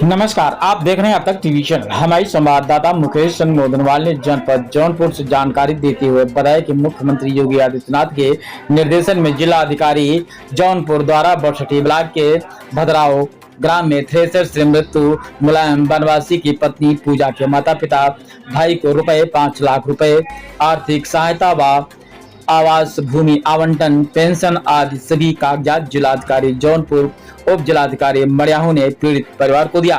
नमस्कार, आप देख रहे हैं अब तक टीवी चैनल। हमारी संवाददाता मुकेश चंद मोदनवाल ने जनपद जौनपुर से जानकारी देते हुए बताया कि मुख्यमंत्री योगी आदित्यनाथ के निर्देशन में जिला अधिकारी जौनपुर द्वारा बरसठी ब्लॉक के भद्राव ग्राम में थ्रेसर से मृत्यु मुलायम बनवासी की पत्नी पूजा के माता पिता भाई को रुपए 5 लाख रुपए आर्थिक सहायता व आवास भूमि आवंटन पेंशन आदि सभी कागजात जिलाधिकारी जौनपुर उप जिलाधिकारी मड़ियाहू ने पीड़ित परिवार को दिया।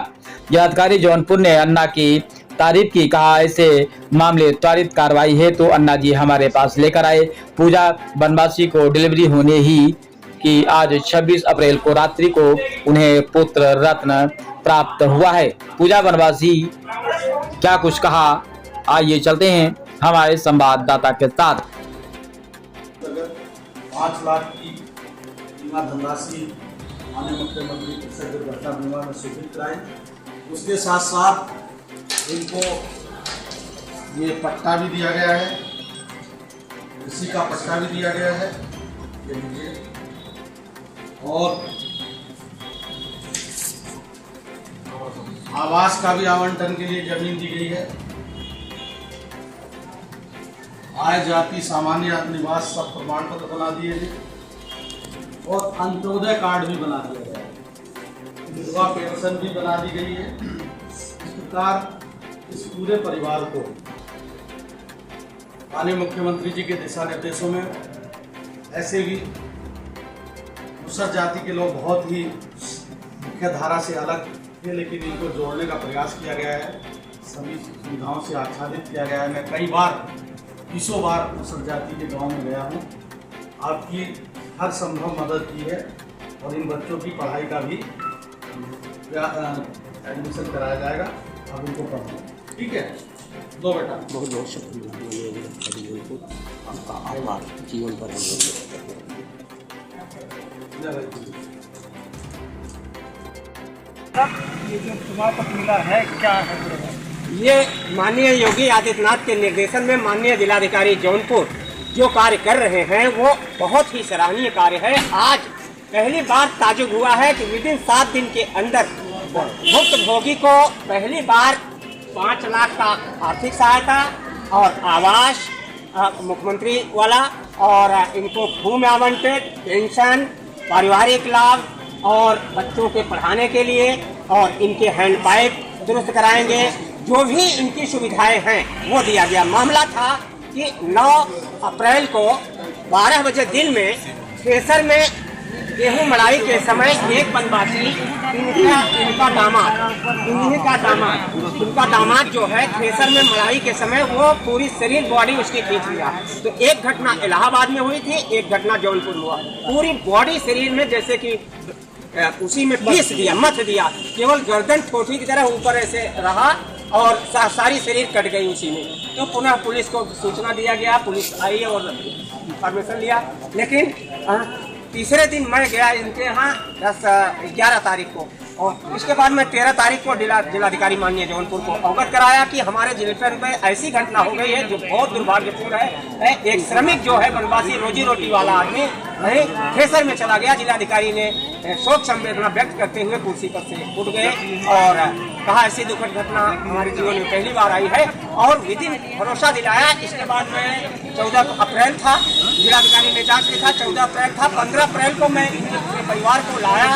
जिलाधिकारी जौनपुर ने अन्ना की तारीफ की, कहा ऐसे मामले त्वरित कार्रवाई है तो अन्ना जी हमारे पास लेकर आए। पूजा बनवासी को डिलीवरी होने ही कि आज 26 अप्रैल को रात्रि को उन्हें पुत्र रत्न प्राप्त हुआ है। पूजा बनवासी क्या कुछ कहा, आइए चलते हैं हमारे संवाददाता के साथ। 5 लाख की बीमा धनराशि माननीय मुख्यमंत्री कृषक दुर्घटना बीमा में स्वीकृत कराई। उसके साथ साथ इनको ये पट्टा भी दिया गया है, कृषि का पट्टा भी दिया गया है और आवास का भी आवंटन के लिए जमीन दी गई है। आय जाति सामान्य निवास सब प्रमाण पत्र बना दिए हैं और अंत्योदय कार्ड भी बना दिया गया है, विधवा पेंशन भी बना दी गई है। इस प्रकार इस पूरे परिवार को माननीय मुख्यमंत्री जी के दिशा निर्देशों में ऐसे भी दूसर जाति के लोग बहुत ही मुख्य धारा से अलग थे, लेकिन इनको जोड़ने का प्रयास किया गया है, सभी सुविधाओं से आच्छादित किया गया है। मैं कई बार 20 बार दूसर जाति के गांव में गया हूँ, आपकी हर संभव मदद की है और इन बच्चों की पढ़ाई का भी एडमिशन कराया जाएगा। अब उनको पढ़ना, ठीक है? दो बेटा, बहुत बहुत शुक्रिया आपका आभार जीवन पर ये जो तुम्हारा पत्र मिला है क्या है? ये माननीय योगी आदित्यनाथ के निर्देशन में माननीय जिलाधिकारी जौनपुर जो कार्य कर रहे हैं वो बहुत ही सराहनीय कार्य है। आज पहली बार ताजुब हुआ है कि विदिन 7 दिन के अंदर भुक्तभोगी को पहली बार 5 लाख का आर्थिक सहायता और आवास मुख्यमंत्री वाला और इनको भूमि आवंटित, पेंशन, पारिवारिक लाभ और बच्चों के पढ़ाने के लिए और इनके हैंडपाइप दुरुस्त कराएंगे, जो भी इनकी सुविधाएं हैं वो दिया गया। मामला था कि 9 अप्रैल को 12 बजे दिन में थ्रेसर में गेहूं मड़ाई के समय एक बनवासी इनका दामाद जो है थ्रेसर में मड़ाई के समय वो पूरी शरीर बॉडी उसकी खींच लिया। तो एक घटना इलाहाबाद में हुई थी, एक घटना जौनपुर हुआ। पूरी बॉडी शरीर में जैसे कि उसी में पीस दिया, मथ दिया, केवल गर्दन ठोठी की तरह ऊपर ऐसे रहा और सारी शरीर कट गई उसी में। तो पुनः पुलिस को सूचना दिया गया, पुलिस आई और इंफॉर्मेशन लिया। लेकिन तीसरे दिन मैं गया इनके यहाँ 11 तारीख को और इसके बाद मैं 13 तारीख को जिलाधिकारी माननीय जौनपुर को अवगत कराया कि हमारे जिले पर ऐसी घटना हो गई है जो बहुत दुर्भाग्यपूर्ण है। एक श्रमिक जो है बनवासी रोजी रोटी वाला आदमी थ्रेसर में चला गया। जिलाधिकारी ने शोक संवेदना व्यक्त करते हुए कुर्सी पर से उठ गए और कहा ऐसी दुखद घटना हमारे जीवन में पहली बार आई है और विदिन भरोसा दिलाया। इसके बाद में 14 अप्रैल था, जिलाधिकारी ने जांच लिखा, 14 अप्रैल था, 15 अप्रैल को मैं अपने परिवार को लाया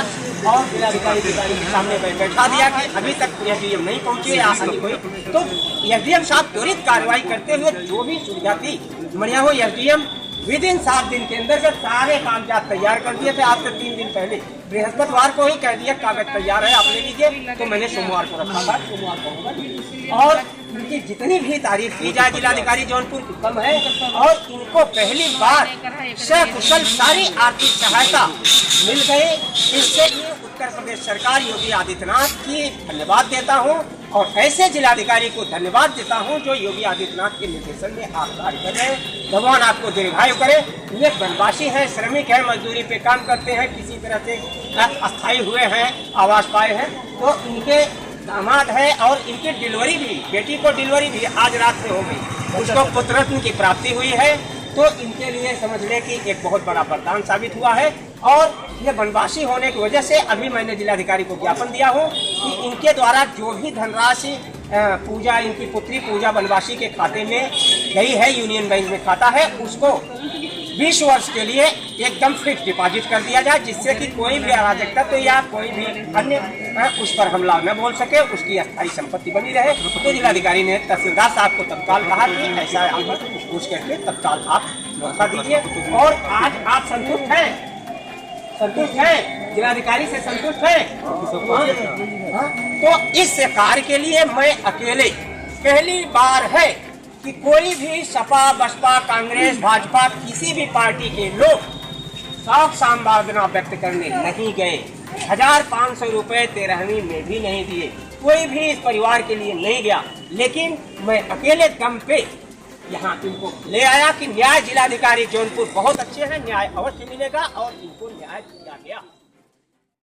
और जिलाधिकारी के सामने बैठा दिया कि अभी तक एसडीएम नहीं पहुंचे या अन्य कोई। तो एसडीएम साहब त्वरित कार्रवाई करते हुए जो भी सुविधा थी मड़ियाहू एसडीएम विदिन 7 दिन के अंदर सारे कागजात तैयार कर दिए थे। आज से 3 दिन पहले बृहस्पतिवार को ही कह दिया कागज तैयार है, आप ले लीजिए। तो मैंने सोमवार को रखा था, सोमवार को होगा। और इनकी जितनी भी तारीफ की जाए जिलाधिकारी जौनपुर की कम है और इनको पहली बार सकुशल सारी आर्थिक सहायता मिल गई। इसके लिए उत्तर प्रदेश सरकार योगी आदित्यनाथ की धन्यवाद देता हूँ और ऐसे जिलाधिकारी को धन्यवाद देता हूँ जो योगी आदित्यनाथ के निर्देशन में आप कार्य कर रहे हैं। भगवान आपको दीर्घायु करे। ये बनवासी है, श्रमिक है, मजदूरी पे काम करते हैं, किसी तरह से अस्थायी हुए हैं, आवास पाए हैं। तो इनके दामाद है और इनकी डिलीवरी भी, बेटी को डिलीवरी भी आज रात में हो गई, उसको पुत्र रत्न की प्राप्ति हुई है। तो इनके लिए समझ लें कि एक बहुत बड़ा वरदान साबित हुआ है। और ये वनवासी होने की वजह से अभी मैंने जिलाधिकारी को ज्ञापन दिया हूँ कि इनके द्वारा जो भी धनराशि पूजा, इनकी पुत्री पूजा वनवासी के खाते में गई है, यूनियन बैंक में खाता है, उसको 20 वर्ष के लिए एकदम फिक्स डिपॉजिट कर दिया जाए, जिससे कि कोई भी अराजकता तो या कोई भी अन्य उस पर हमला न बोल सके, उसकी अस्थायी संपत्ति बनी रहे। तो जिलाधिकारी ने तहसीलदार साहब को तत्काल कहा कि ऐसा आप पूछ करके तत्काल आप व्यवस्था दीजिए। और आज आप संतुष्ट हैं? संतुष्ट है? जिलाधिकारी से संतुष्ट है? तो इस कार्य के लिए मैं अकेले, पहली बार है कि कोई भी सपा, बसपा, कांग्रेस, भाजपा, किसी भी पार्टी के लोग शौक संवेदना व्यक्त करने नहीं गए। 1500 रुपए 13वीं में भी नहीं दिए, कोई भी इस परिवार के लिए नहीं गया। लेकिन मैं अकेले दम पे यहाँ इनको ले आया कि न्याय जिलाधिकारी जौनपुर बहुत अच्छे हैं, न्याय अवश्य मिलेगा, और इनको न्याय दिया गया।